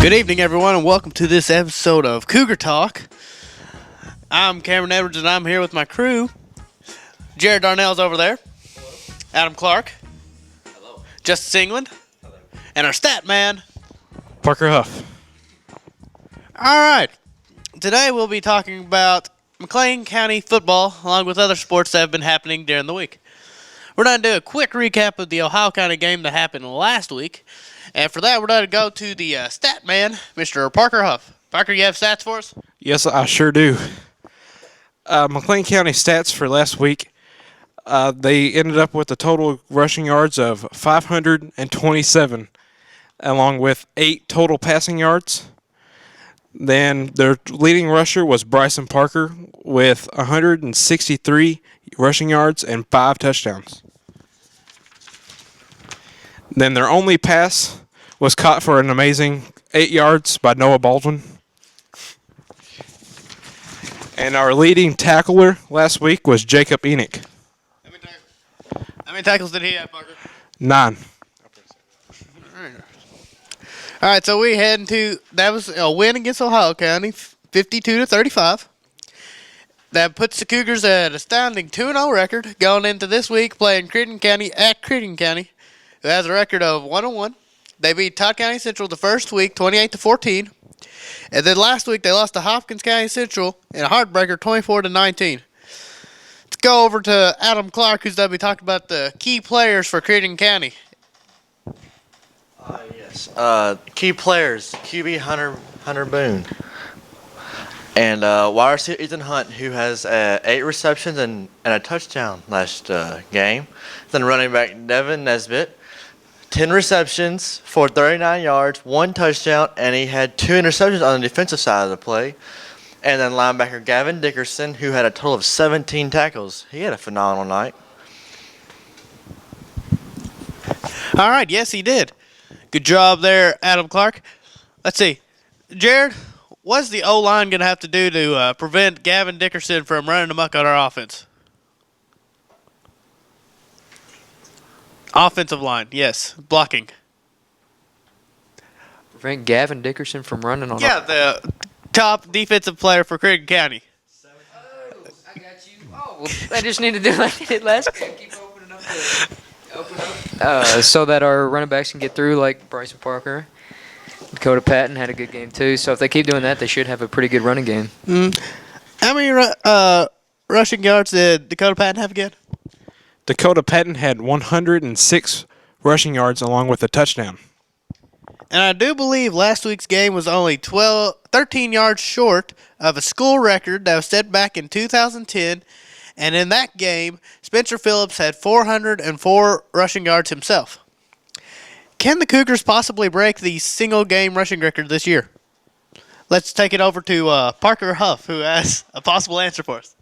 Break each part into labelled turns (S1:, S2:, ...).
S1: Good evening, everyone, and welcome to this episode of Cougar Talk. I'm Cameron Edwards, and I'm here with my crew. Jared Darnell's over there.
S2: Hello.
S1: Adam Clark.
S2: Hello.
S1: Justice England.
S2: Hello.
S1: And our stat man,
S3: Parker Huff.
S1: All right. Today we'll be talking about McLean County football, along with other sports that have been happening during the week. We're going to do a quick recap of the Ohio County game that happened last week. And for that, we're going to go to the stat man, Mr. Parker Huff. Parker, you have stats for us?
S3: Yes, I sure do. McLean County stats for last week, they ended up with a total rushing yards of 527, along with 8 total passing yards. Then their leading rusher was Bryson Parker with 163 rushing yards and 5 touchdowns. Then their only pass was caught for an amazing 8 yards by Noah Baldwin. And our leading tackler last week was Jacob Enoch.
S1: How many tackles did he have, Parker?
S3: 9.
S1: All right, so we head into that was a win against Ohio County, 52-35. That puts the Cougars at an astounding 2-0 record going into this week playing Crittenden County at Crittenden County, who has a record of 1-1. They beat Todd County Central the first week, 28-14, and then last week they lost to Hopkins County Central in a heartbreaker, 24-19. Let's go over to Adam Clark, who's going to be talking about the key players for Crittenden County.
S2: Yes. Key players: QB Hunter Boone, and wide receiver Ethan Hunt, who has 8 receptions and a touchdown last game. Then running back Devin Nesbitt, 10 receptions for 39 yards, 1 touchdown, and he had 2 interceptions on the defensive side of the play. And then linebacker Gavin Dickerson, who had a total of 17 tackles. He had a phenomenal night.
S1: All right, yes, he did. Good job there, Adam Clark. Let's see. Jared, what's the O-line going to have to do to prevent Gavin Dickerson from running amok on our offense? Offensive line, yes. Blocking.
S4: Prevent Gavin Dickerson from running on.
S1: Yeah, the top defensive player for Crittenden County.
S4: Oh, I got you. Oh, well, I just need to do like I did last game. Keep opening up so that our running backs can get through, like Bryson Parker. Dakota Patton had a good game too. So if they keep doing that, they should have a pretty good running game.
S1: How many rushing yards did Dakota Patton have again?
S3: Dakota Patton had 106 rushing yards along with a touchdown.
S1: And I do believe last week's game was only 13 yards short of a school record that was set back in 2010. And in that game, Spencer Phillips had 404 rushing yards himself. Can the Cougars possibly break the single-game rushing record this year? Let's take it over to Parker Huff, who has a possible answer for us.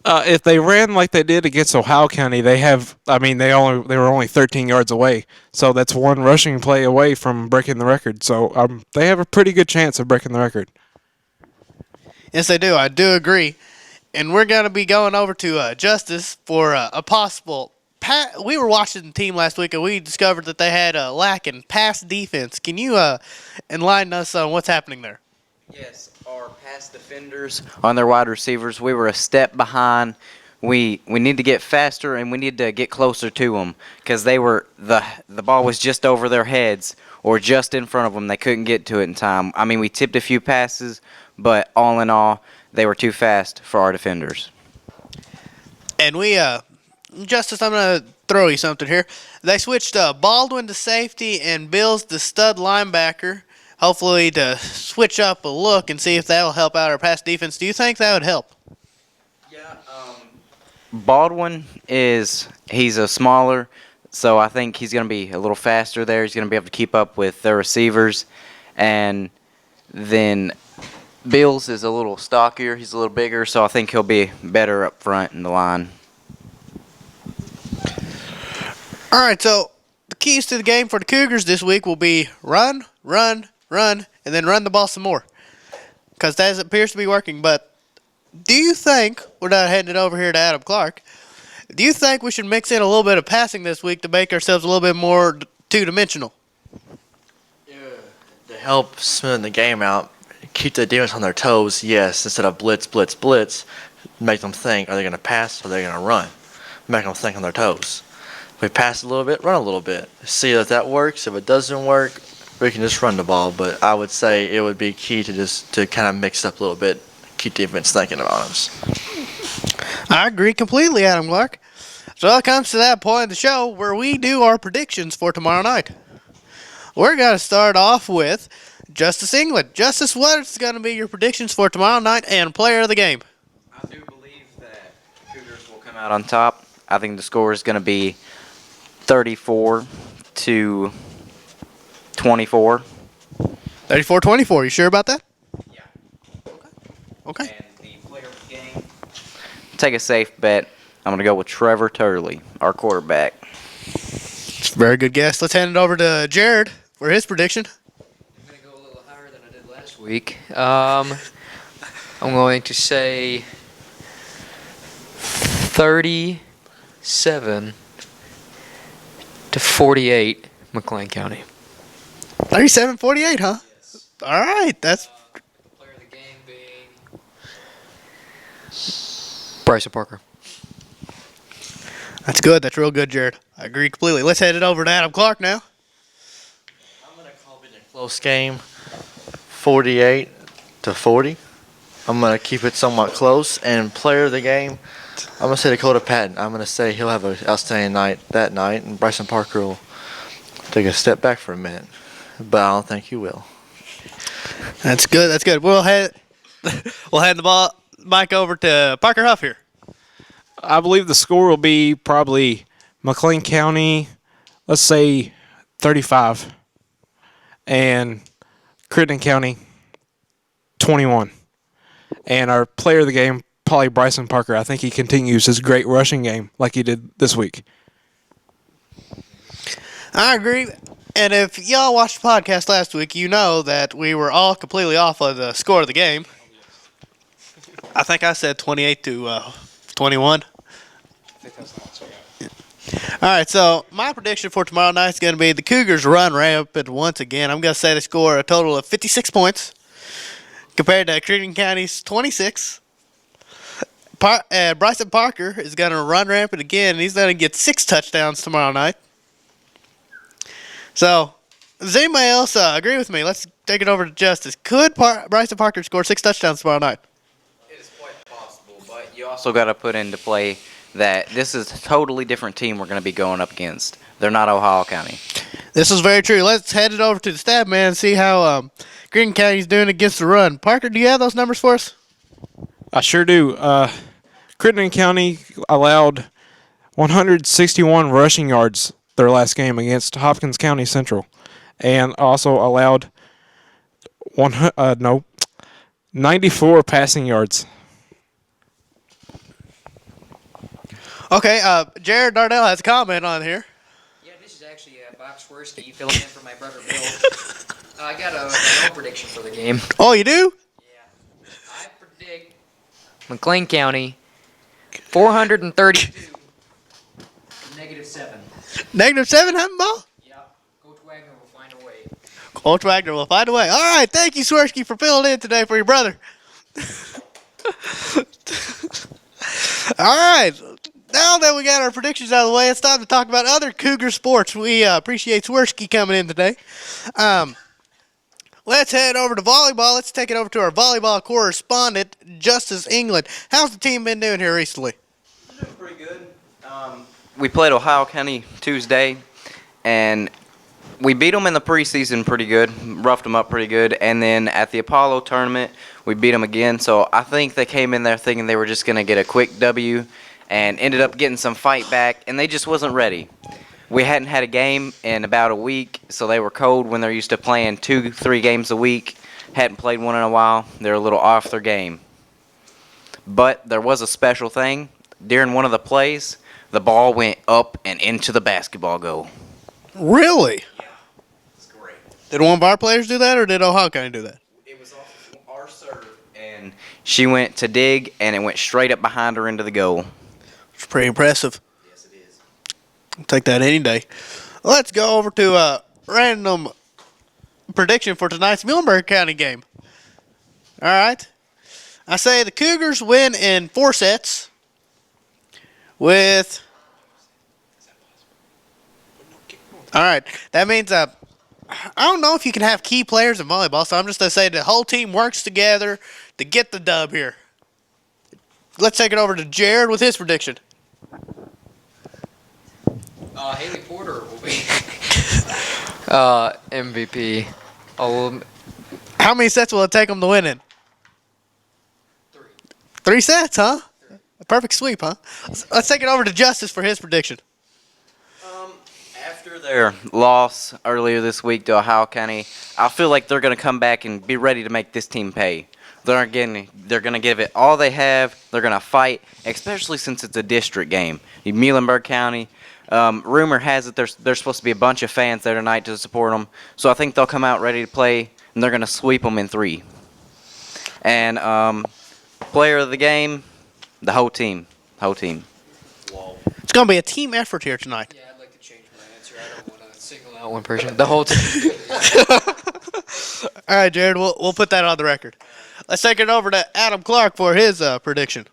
S3: If they ran like they did against Ohio County, they were only 13 yards away. So that's 1 rushing play away from breaking the record. So they have a pretty good chance of breaking the record.
S1: Yes, they do. I do agree. And we're going to be going over to Justice for a possible we were watching the team last week, and we discovered that they had a lack in pass defense. Can you enlighten us on what's happening there?
S5: Yes, our pass defenders on their wide receivers, we were a step behind. We need to get faster, and we need to get closer to them because the ball was just over their heads or just in front of them. They couldn't get to it in time. I mean, we tipped a few passes, but all in all, they were too fast for our defenders.
S1: And we, Justice, I'm going to throw you something here. They switched Baldwin to safety and Bills to stud linebacker, hopefully to switch up a look and see if that will help out our pass defense. Do you think that would help?
S5: Yeah. Baldwin he's a smaller, so I think he's going to be a little faster there. He's going to be able to keep up with their receivers. And then Bills is a little stockier. He's a little bigger, so I think he'll be better up front in the line.
S1: All right, so the keys to the game for the Cougars this week will be run, run, run, and then run the ball some more because that appears to be working. But do you think, without heading it over here to Adam Clark, do you think we should mix in a little bit of passing this week to make ourselves a little bit more two-dimensional?
S2: To help smooth the game out, keep the defense on their toes, yes, instead of blitz, blitz, blitz, make them think, are they going to pass or are they going to run? Make them think on their toes. If we pass a little bit, run a little bit. See if that works. If it doesn't work, we can just run the ball. But I would say it would be key to kind of mix up a little bit, keep defense thinking about us.
S1: I agree completely, Adam Clark. So it comes to that point of the show where we do our predictions for tomorrow night. We're going to start off with Justice England. Justice, what is going to be your predictions for tomorrow night and player of the game?
S5: I do believe that the Cougars will come out on top. I think the score is going to be 34-24.
S1: 34-24. You sure about that?
S5: Yeah.
S1: Okay.
S5: And the player of the game, take a safe bet. I'm going to go with Trevor Turley, our quarterback.
S1: It's a very good guess. Let's hand it over to Jared for his prediction.
S4: I'm going to go a little higher than I did last week. I'm going to say 37-48, McLean County.
S1: 37-48, huh? Yes. All right. That's
S4: The player of the game being Bryson Parker.
S1: That's good. That's real good, Jared. I agree completely. Let's head it over to Adam Clark now.
S2: I'm going to call it a close game, 48-40. I'm going to keep it somewhat close. And player of the game, I'm going to say Dakota Patton. I'm going to say he'll have an outstanding night that night, and Bryson Parker will take a step back for a minute. But I don't think he will.
S1: That's good. That's good. We'll hand the mic over to Parker Huff here.
S3: I believe the score will be probably McLean County, let's say 35, and Crittenden County 21. And our player of the game, probably Bryson Parker. I think he continues his great rushing game like he did this week.
S1: I agree. And if y'all watched the podcast last week, you know that we were all completely off of the score of the game. I think I said 28-21. All right, so my prediction for tomorrow night is going to be the Cougars run rampant once again. I'm going to say they score a total of 56 points compared to Crittenden County's 26. Bryson Parker is going to run rampant again, and he's going to get 6 touchdowns tomorrow night. So, does anybody else agree with me? Let's take it over to Justice. Could Bryson Parker score 6 touchdowns tomorrow night?
S5: It is quite possible, but you also got to put into play that this is a totally different team we're going to be going up against. They're not Ohio County.
S1: This is very true. Let's head it over to the stat man and see how Green County's doing against the run. Parker, do you have those numbers for us?
S3: I sure do. Crittenden County allowed 161 rushing yards their last game against Hopkins County Central, and also allowed 94 passing yards.
S1: Okay, Jared Nardell has a comment on here.
S4: Yeah, this is actually Bob Swirsky filling in for my brother Bill. I got my own prediction for the game.
S1: Oh, you do?
S4: Yeah. I predict McLean County 432 -7.
S1: -7, huh, Bo?
S4: Yeah. Coach Wagner will find a way.
S1: Coach Wagner will find a way. All right, thank you, Swirsky, for filling in today for your brother. All right. Now that we got our predictions out of the way, it's time to talk about other Cougar sports. We appreciate Swirsky coming in today. Let's head over to volleyball. Let's take it over to our volleyball correspondent, Justice England. How's the team been doing here recently?
S5: Doing pretty good. We played Ohio County Tuesday, and we beat them in the preseason pretty good, roughed them up pretty good, and then at the Apollo tournament, we beat them again. So I think they came in there thinking they were just going to get a quick W, and ended up getting some fight back, and they just wasn't ready. We hadn't had a game in about a week, so they were cold when they're used to playing 2-3 games a week. Hadn't played one in a while. They're a little off their game. But there was a special thing. During one of the plays, the ball went up and into the basketball goal.
S1: Really?
S5: Yeah, it's great.
S1: Did one of our players do that, or did Ohio County do that?
S5: It was off of our serve, and she went to dig, and it went straight up behind her into the goal.
S1: It's pretty impressive.
S5: Yes, it is.
S1: I'll take that any day. Let's go over to random prediction for tonight's Muhlenberg County game. All right. I say the Cougars win in 4 sets with... All right. That means I don't know if you can have key players in volleyball, so I'm just going to say the whole team works together to get the dub here. Let's take it over to Jared with his prediction.
S4: Haley Porter will be MVP.
S1: How many sets will it take them to win in? 3 sets, huh? A perfect sweep, huh? Let's take it over to Justice for his prediction.
S5: After their loss earlier this week to Ohio County, I feel like they're going to come back and be ready to make this team pay. They're going to give it all they have. They're going to fight, especially since it's a district game. Muhlenberg County. Rumor has it there's supposed to be a bunch of fans there tonight to support them. So I think they'll come out ready to play, and they're going to sweep them in 3. And player of the game, the whole team.
S1: It's going to be a team effort here tonight.
S4: Yeah, I'd like to change my answer. I don't want to single out one person. The whole team.
S1: All right, Jared, we'll put that on the record. Let's take it over to Adam Clark for his prediction.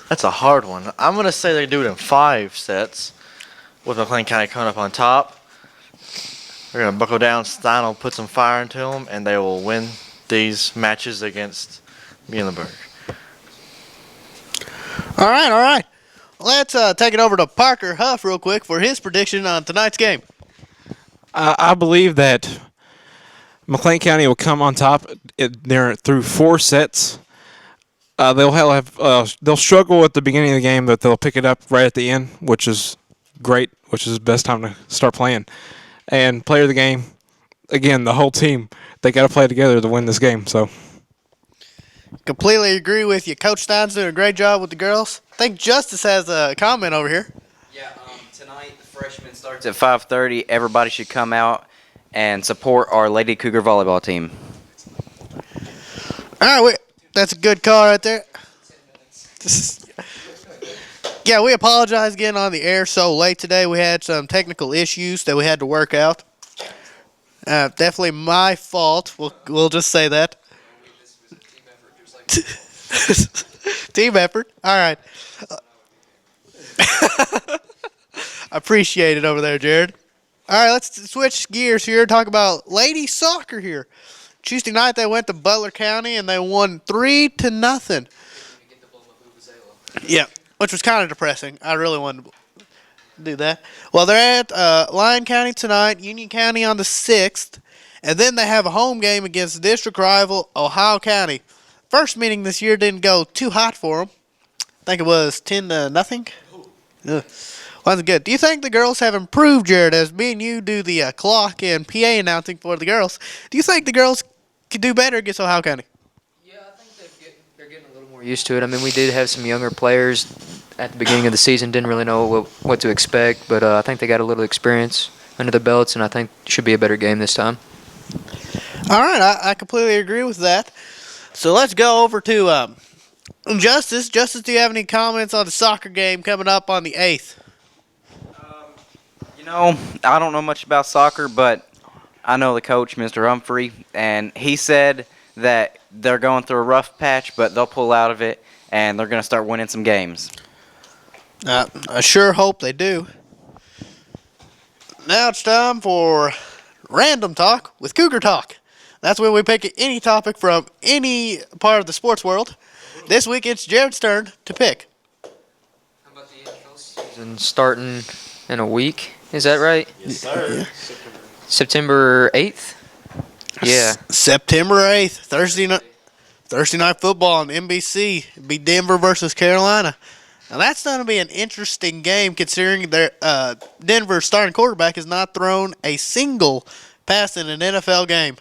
S2: That's a hard one. I'm going to say they do it in 5 sets with McLean County coming up on top. They're going to buckle down. Stein will put some fire into them, and they will win these matches against Muhlenberg.
S1: All right. Let's take it over to Parker Huff real quick for his prediction on tonight's game.
S3: I believe that McClain County will come on top through 4 sets. They'll struggle at the beginning of the game, but they'll pick it up right at the end, which is great, which is the best time to start playing. And player of the game, again, the whole team, they got to play together to win this game. So,
S1: completely agree with you. Coach Stein's doing a great job with the girls. I think Justice has a comment over here.
S5: Yeah, tonight the freshman starts at 5:30. Everybody should come out and support our Lady Cougar volleyball team.
S1: All right, that's a good call right there. Yeah, we apologize getting on the air so late today. We had some technical issues that we had to work out. Definitely my fault. We'll just say that. Team effort. All right. Appreciate it over there, Jared. All right, let's switch gears here and talk about lady soccer here. Tuesday night they went to Butler County and they won 3-0. Yeah, which was kind of depressing. I really wanted to do that. Well, they're at Lyon County tonight, Union County on the 6th, and then they have a home game against district rival Ohio County. First meeting this year didn't go too hot for them. I think it was 10-0. Ugh. Wasn't good. Do you think the girls have improved, Jared, as me and you do the clock and PA announcing for the girls? Do you think the girls could do better against Ohio County?
S4: Yeah, I think they're getting a little more used to it. I mean, we did have some younger players at the beginning of the season, didn't really know what to expect, but I think they got a little experience under the belts, and I think it should be a better game this time.
S1: All right, I completely agree with that. So let's go over to Justice. Justice, do you have any comments on the soccer game coming up on the 8th?
S5: I don't know much about soccer, but I know the coach, Mr. Humphrey, and he said that they're going through a rough patch, but they'll pull out of it, and they're going to start winning some games.
S1: I sure hope they do. Now it's time for Random Talk with Cougar Talk. That's when we pick any topic from any part of the sports world. This week it's Jared's turn to pick.
S4: How about the NFL season starting in a week? Is that right?
S2: Yes, sir.
S1: Yeah.
S4: September 8th? Yeah.
S1: September 8th, Thursday night football on NBC. It'll be Denver versus Carolina. Now that's going to be an interesting game considering their Denver's starting quarterback has not thrown a single pass in an NFL game.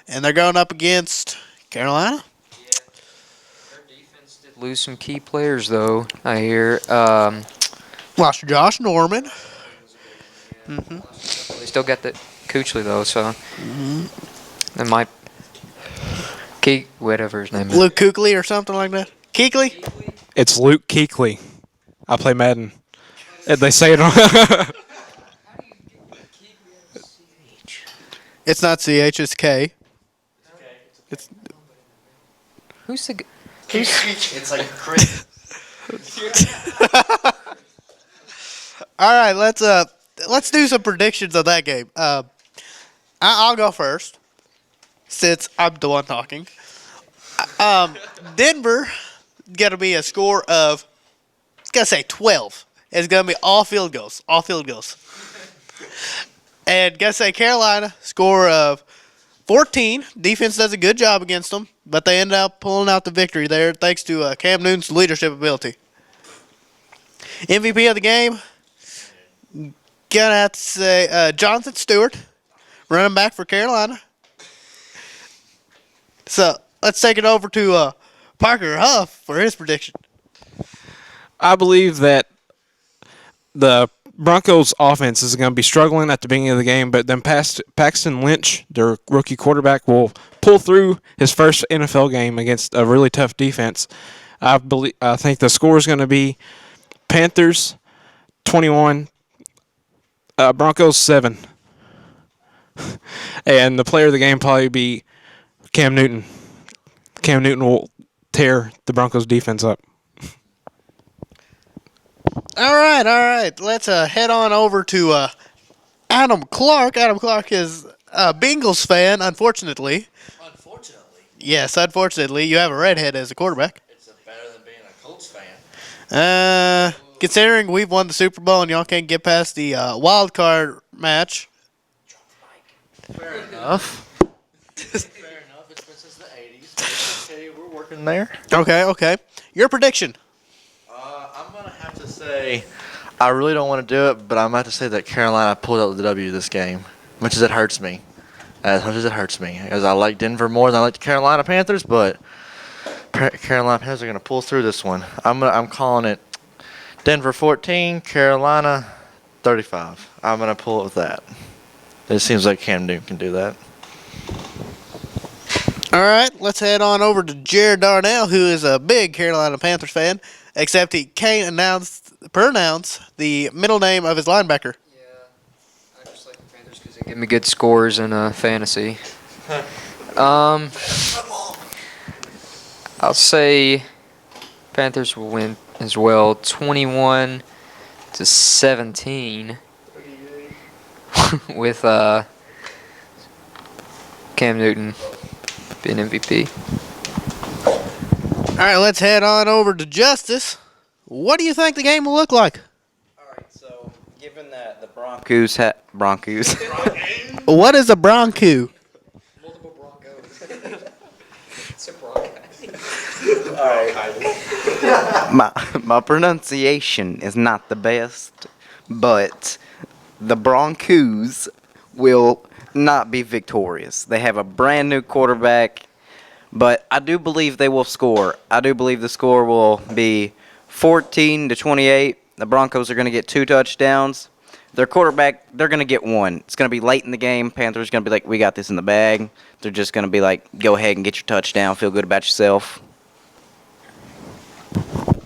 S1: And they're going up against Carolina?
S4: Yeah. Their defense did lose some key players, though, I hear.
S1: Lost Josh Norman.
S4: Mm-hmm. They still got the Coochley, though, so they might whatever his name is.
S1: Luke Kuechly or something like that. Kuechly?
S3: it's Luke Kuechly. I play Madden. They say it on.
S1: It's not CH, it's K. It's
S4: Who's the?
S2: It's like Chris.
S1: all right. Let's do some predictions of that game. I'll go first since I'm the one talking. Denver gonna be a score of, it's gonna say 12. It's gonna be all field goals. And gonna say Carolina score of 14. Defense does a good job against them, but they end up pulling out the victory there thanks to Cam Newton's leadership ability. MVP of the game, gonna have to say Jonathan Stewart, running back for Carolina. So let's take it over to Parker Huff for his prediction.
S3: I believe that the Broncos offense is going to be struggling at the beginning of the game, but then Paxton Lynch, their rookie quarterback, will pull through his first NFL game against a really tough defense. I think the score is going to be Panthers 21, Broncos 7. And the player of the game probably be Cam Newton. Cam Newton will tear the Broncos defense up.
S1: All right. Let's head on over to Adam Clark. Adam Clark is a Bengals fan, unfortunately.
S2: Unfortunately,
S1: Yes, unfortunately. You have a redhead as a quarterback.
S2: it's better than being a Colts fan.
S1: Considering we've won the Super Bowl and y'all can't get past the wild card match.
S2: Fair enough. Fair enough. It's been since the 80s. Okay, we're working there.
S1: Okay. Your prediction.
S2: I'm going to have to say, I really don't want to do it, but I'm going to have to say that Carolina pulled out the W this game, much as it hurts me. Because I like Denver more than I like the Carolina Panthers, but Carolina Panthers are going to pull through this one. I'm calling it Denver 14, Carolina 35. I'm going to pull it with that. It seems like Cam Newton can do that.
S1: All right, let's head on over to Jared Darnell, who is a big Carolina Panthers fan, except he can't pronounce the middle name of his linebacker.
S4: Yeah, I just like the Panthers because they give me good scores in fantasy. I'll say Panthers will win as well, 21-17, with Cam Newton being MVP.
S1: All right, let's head on over to Justice. What do you think the game will look like?
S5: All right, so given that the Broncos
S1: What is a Bronco?
S4: Multiple Broncos. It's a Bronco.
S5: my pronunciation is not the best, but the Broncos will not be victorious. They have a brand new quarterback, but I do believe they will score. I do believe the score will be 14-28. The Broncos are going to get 2 touchdowns. Their quarterback, they're going to get 1. It's going to be late in the game. Panthers are going to be like, we got this in the bag. They're just going to be like, go ahead and get your touchdown. Feel good about yourself.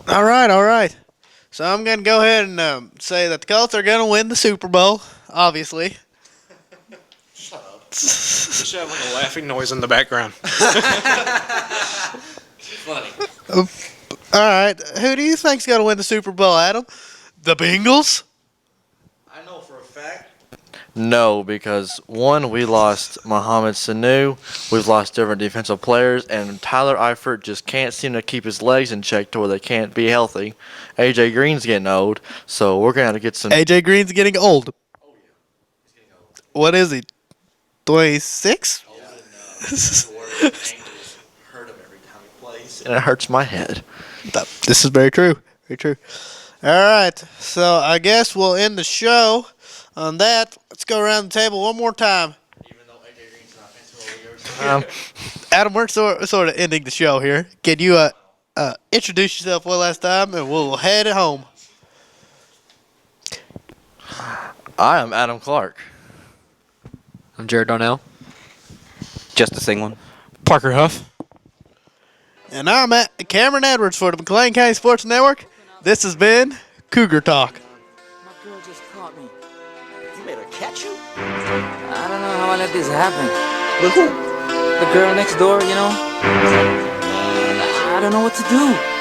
S1: All right. So I'm going to go ahead and say that the Colts are going to win the Super Bowl, obviously.
S3: You should have like a laughing noise in the background.
S2: Funny.
S1: All right, who do you think's going to win the Super Bowl, Adam? The Bengals?
S2: I know for a fact. No, because one, we lost Mohamed Sanu. We've lost different defensive players, and Tyler Eifert just can't seem to keep his legs in check to where they can't be healthy. AJ Green's getting old, so we're going to get some.
S1: AJ Green's getting old. Oh, yeah. He's getting old. What is he? 26?
S2: Hurt him every time he plays, and it hurts my head.
S1: This is very true. Very true. All right, so I guess we'll end the show on that. Let's go around the table one more time.
S2: Even though AJ Green's not fancy.
S1: Adam, we're sort of ending the show here. Can you introduce yourself one last time, and we'll head home.
S2: I am Adam Clark.
S4: I'm Jared Darnell.
S5: Justice England.
S3: Parker Huff.
S1: And I'm at Cameron Edwards for the McLean County Sports Network. This has been Cougar Talk.
S6: My girl just caught me. You made her catch you?
S7: I don't know how I let this happen.
S6: With who?
S7: The girl next door, you know? I don't know what to do.